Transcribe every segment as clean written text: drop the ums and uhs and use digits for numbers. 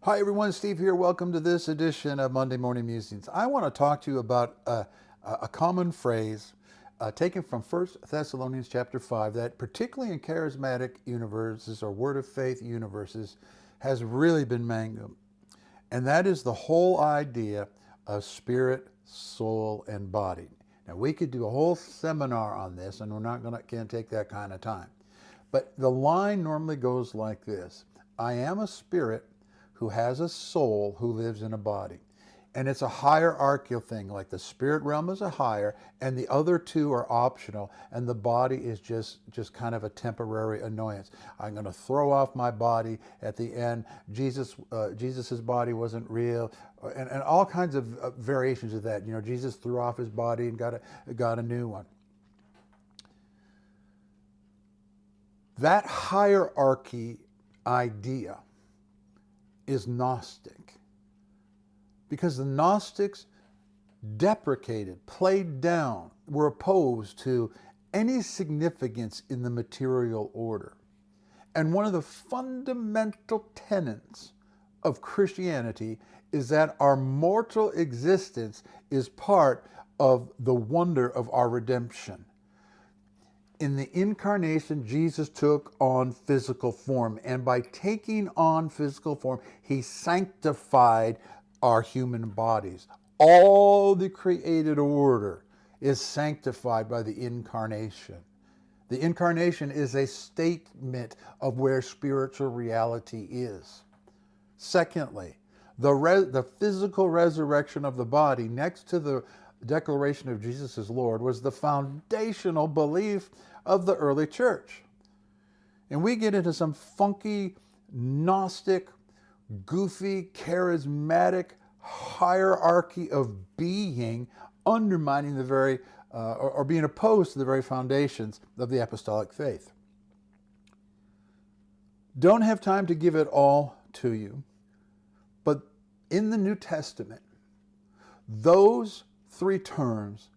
Hi everyone, Steve here. Welcome to this edition of Monday Morning Musings. I want to talk to you about a common phrase taken from 1 Thessalonians chapter 5 that particularly in charismatic universes or word of faith universes has really been mangled. And that is the whole idea of spirit, soul, and body. Now we could do a whole seminar on this and can't take that kind of time. But the line normally goes like this. I am a spirit who has a soul who lives in a body. And it's a hierarchical thing, like the spirit realm is a higher and the other two are optional, and the body is just kind of a temporary annoyance. I'm going to throw off my body at the end. Jesus's body wasn't real, and all kinds of variations of that. You know, Jesus threw off his body and got a new one. That hierarchy idea is Gnostic, because the Gnostics deprecated, played down, were opposed to any significance in the material order. And one of the fundamental tenets of Christianity is that our mortal existence is part of the wonder of our redemption. In the incarnation, Jesus took on physical form, and by taking on physical form, he sanctified our human bodies. All the created order is sanctified by the incarnation. The incarnation is a statement of where spiritual reality is. Secondly, the physical resurrection of the body, next to the declaration of Jesus as Lord, was the foundational belief of the early church. And we get into some funky, Gnostic, goofy, charismatic hierarchy of being, undermining the very, or being opposed to the very foundations of the apostolic faith. Don't have time to give it all to you, but in the New Testament, those three terms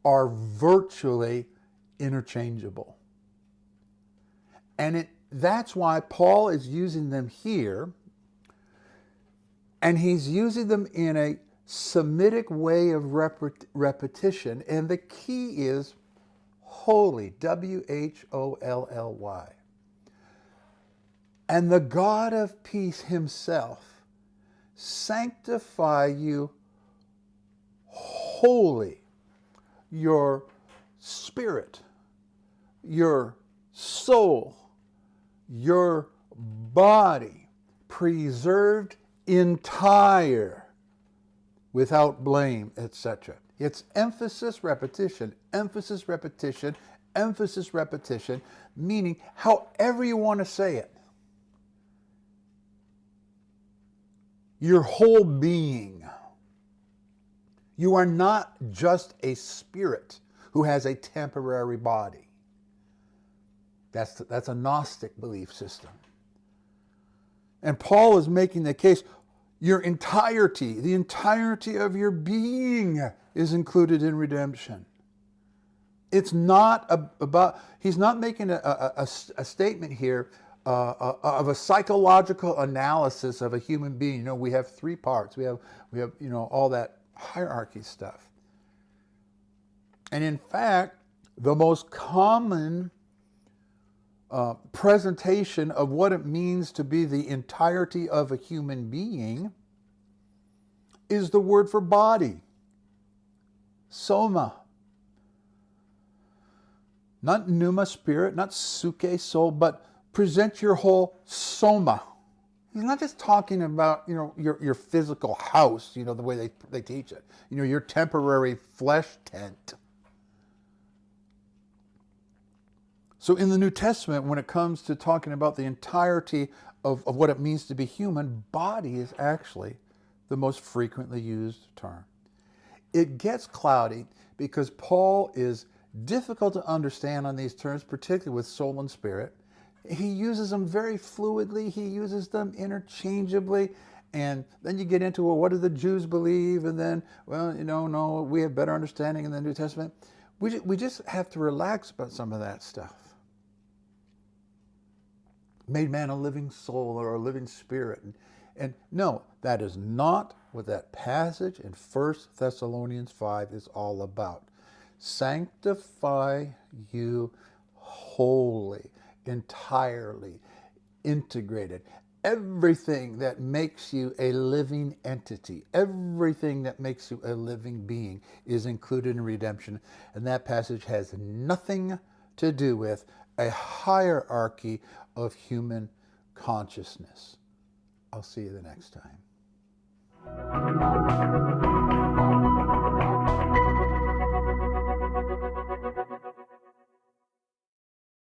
are virtually interchangeable. And that's why Paul is using them here, and he's using them in a Semitic way of repetition, and the key is holy, W-H-O-L-L-Y. And the God of peace himself sanctify you wholly, your spirit, your soul, your body, preserved entire, without blame, etc. It's emphasis, repetition, emphasis, repetition, emphasis, repetition, meaning however you want to say it. Your whole being. You are not just a spirit who has a temporary body. That's a Gnostic belief system. And Paul is making the case, your entirety, the entirety of your being is included in redemption. It's not about, he's not making a statement here of a psychological analysis of a human being. You know, we have three parts. We have all that hierarchy stuff. And in fact, the most common presentation of what it means to be the entirety of a human being is the word for body, soma. Not pneuma, spirit, not suke, soul, but present your whole soma. He's not just talking about, your physical house, the way they teach it, your temporary flesh tent. So in the New Testament, when it comes to talking about the entirety of what it means to be human, body is actually the most frequently used term. It gets cloudy because Paul is difficult to understand on these terms, particularly with soul and spirit. He uses them very fluidly. He uses them interchangeably. And then you get into, well, what do the Jews believe? And then, well, no, we have better understanding in the New Testament. We just have to relax about some of that stuff. Made man a living soul or a living spirit. And no, that is not what that passage in 1 Thessalonians 5 is all about. Sanctify you wholly, entirely, integrated. Everything that makes you a living entity, everything that makes you a living being is included in redemption. And that passage has nothing to do with a hierarchy of human consciousness. I'll see you the next time.